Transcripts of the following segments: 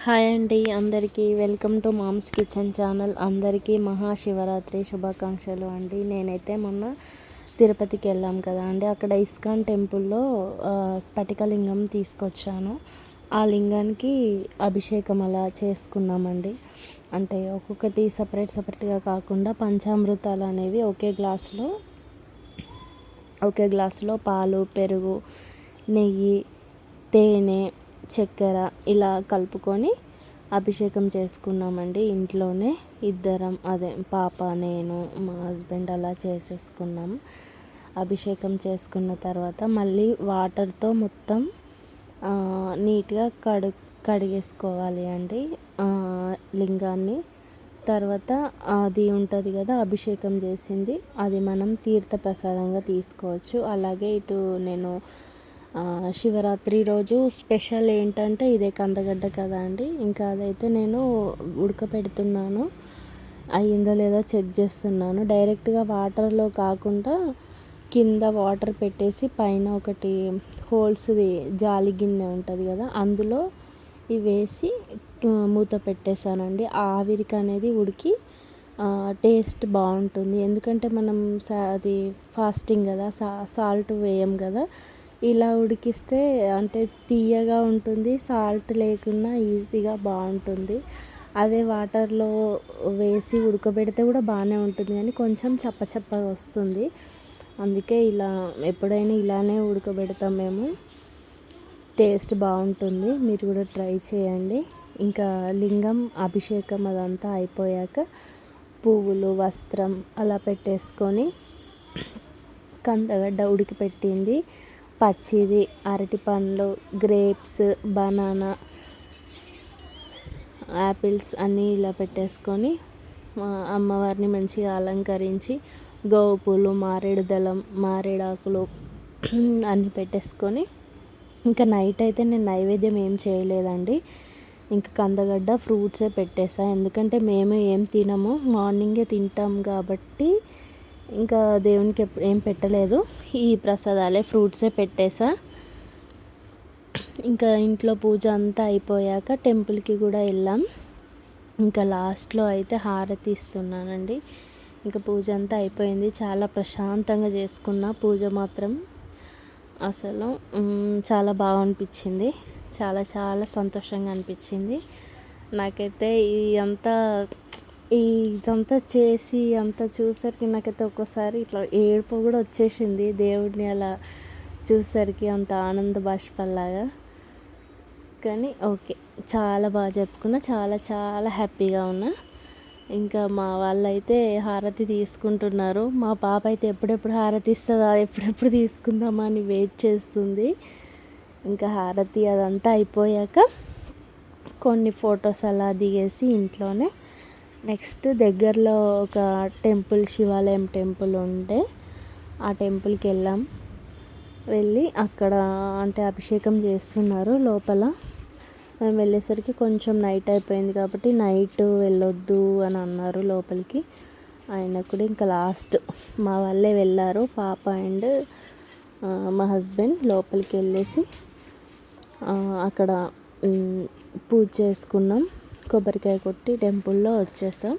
Hi అండి, అందరికీ welcome to mom's kitchen channel. అందరికీ మహాశివరాత్రి శుభాకాంక్షలు అండి. నేనైతే మొన్న తిరుపతికి వెళ్ళాం కదా అండి, అక్కడ ఇస్కాన్ టెంపుల్లో స్ఫటికలింగం తీసుకొచ్చాను. ఆ లింగానికి అభిషేకం అలా చేసుకున్నామండి. అంటే ఒక్కొక్కటి సపరేట్గా కాకుండా పంచామృతాలు అనేవి ఒకే గ్లాసులో పాలు, పెరుగు, నెయ్యి, తేనె, చక్కెర ఇలా కలుపుకొని అభిషేకం చేసుకున్నామండి. ఇంట్లోనే ఇద్దరం, పాప, నేను, మా హస్బెండ్ అలా చేసేసుకున్నాము. అభిషేకం చేసుకున్న తర్వాత మళ్ళీ వాటర్తో మొత్తం నీట్గా కడిగేసుకోవాలి అండి లింగాన్ని. తర్వాత అది ఉంటుంది కదా అభిషేకం చేసింది, అది మనం తీర్థప్రసాదంగా తీసుకోవచ్చు. అలాగే ఇటు నేను శివరాత్రి రోజు స్పెషల్ ఏంటంటే ఇదే కందగడ్డ కదా అండి. ఇంకా అదైతే నేను ఉడకపెడుతున్నాను, అయ్యిందో లేదో చెక్ చేస్తున్నాను. డైరెక్ట్గా వాటర్లో కాకుండా కింద వాటర్ పెట్టేసి పైన ఒకటి హోల్స్ది జాలి గిన్నె ఉంటుంది కదా, అందులో ఇవి వేసి మూత పెట్టేశానండి. ఆవిరికి అనేది ఉడికి టేస్ట్ బాగుంటుంది. ఎందుకంటే మనం అది ఫాస్టింగ్ కదా, సాల్ట్ వేయం కదా. ఇలా ఉడికిస్తే అంటే తీయగా ఉంటుంది, సాల్ట్ లేకున్నా ఈజీగా బాగుంటుంది. అదే వాటర్లో వేసి ఉడకబెడితే కూడా బాగానే ఉంటుంది, కానీ కొంచెం చప్పచప్పగా వస్తుంది. అందుకే ఎప్పుడైనా ఇలానే ఉడకబెడతాం మేము. టేస్ట్ బాగుంటుంది, మీరు కూడా ట్రై చేయండి. ఇంకా లింగం అభిషేకం అదంతా అయిపోయాక పువ్వులు, వస్త్రం అలా పెట్టేసుకొని కందగడ్డ ఉడికిపెట్టింది, పచ్చిది, అరటి పండ్లు, గ్రేప్స్, బనానా, యాపిల్స్ అన్నీ ఇలా పెట్టేసుకొని అమ్మవారిని మంచిగా అలంకరించి గోవు పూలు, మారేడు దళం, మారేడాకులు అన్నీ పెట్టేసుకొని ఇంకా నైట్ అయితే నేను నైవేద్యం ఏం చేయలేదండి. ఇంకా కందగడ్డ ఫ్రూట్సే పెట్టేసా. ఎందుకంటే మేము ఏం తినము, మార్నింగే తింటాం కాబట్టి ఇంకా దేవునికి ఏం పెట్టలేదు. ఈ ప్రసాదాలే ఫ్రూట్సే పెట్టేసా. ఇంకా ఇంట్లో పూజ అంతా అయిపోయాక టెంపుల్కి కూడా వెళ్ళాం. ఇంకా లాస్ట్లో అయితే హారతి ఇస్తున్నానండి. ఇంకా పూజ అంతా అయిపోయింది, చాలా ప్రశాంతంగా చేసుకున్న పూజ మాత్రం. అసలు చాలా బాగా అనిపించింది, చాలా చాలా సంతోషంగా అనిపించింది నాకైతే. ఇదంతా చేసి అంతా చూసరికి నాకైతే ఒక్కోసారి ఇట్లా ఏడుపు కూడా వచ్చేసింది, దేవుడిని అలా చూసరికి అంత ఆనంద బాష్పాల్లాగా. కానీ ఓకే, చాలా బాగా జరుపుకున్నా, చాలా చాలా హ్యాపీగా ఉన్నా. ఇంకా మా వాళ్ళైతే హారతి తీసుకుంటున్నారు. మా పాప అయితే ఎప్పుడెప్పుడు హారతి ఇస్తుందా, ఎప్పుడెప్పుడు తీసుకుందామా అని వెయిట్ చేస్తుంది. ఇంకా హారతి అదంతా అయిపోయాక కొన్ని ఫొటోస్ అలా దిగేసి ఇంట్లోనే నెక్స్ట్ దగ్గరలో ఒక టెంపుల్, శివాలయం టెంపుల్ ఉంటే ఆ టెంపుల్కి వెళ్ళి అక్కడ అంటే అభిషేకం చేస్తున్నారు లోపల. మేము వెళ్ళేసరికి కొంచెం నైట్ అయిపోయింది కాబట్టి నైట్ వెళ్ళొద్దు అని అన్నారు లోపలికి. ఆయన కూడా ఇంకా లాస్ట్ మా వాళ్ళే వెళ్ళారు, పాప అండ్ మా హస్బెండ్ లోపలికి వెళ్ళేసి అక్కడ పూజ చేసుకున్నాం, కొబ్బరికాయ కొట్టి టెంపుల్లో వచ్చేసాం.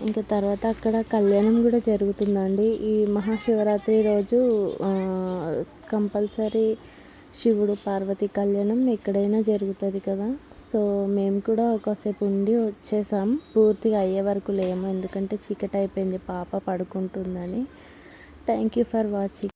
ఇంకా తర్వాత అక్కడ కళ్యాణం కూడా జరుగుతుందండి. ఈ మహాశివరాత్రి రోజు కంపల్సరీ శివుడు పార్వతి కళ్యాణం ఎక్కడైనా జరుగుతుంది కదా. సో మేము కూడా ఒకసేపు ఉండి వచ్చేసాం, పూర్తిగా అయ్యే వరకు లేము ఎందుకంటే చీకటి అయిపోయింది, పాప పడుకుంటుందని. Thank you for watching.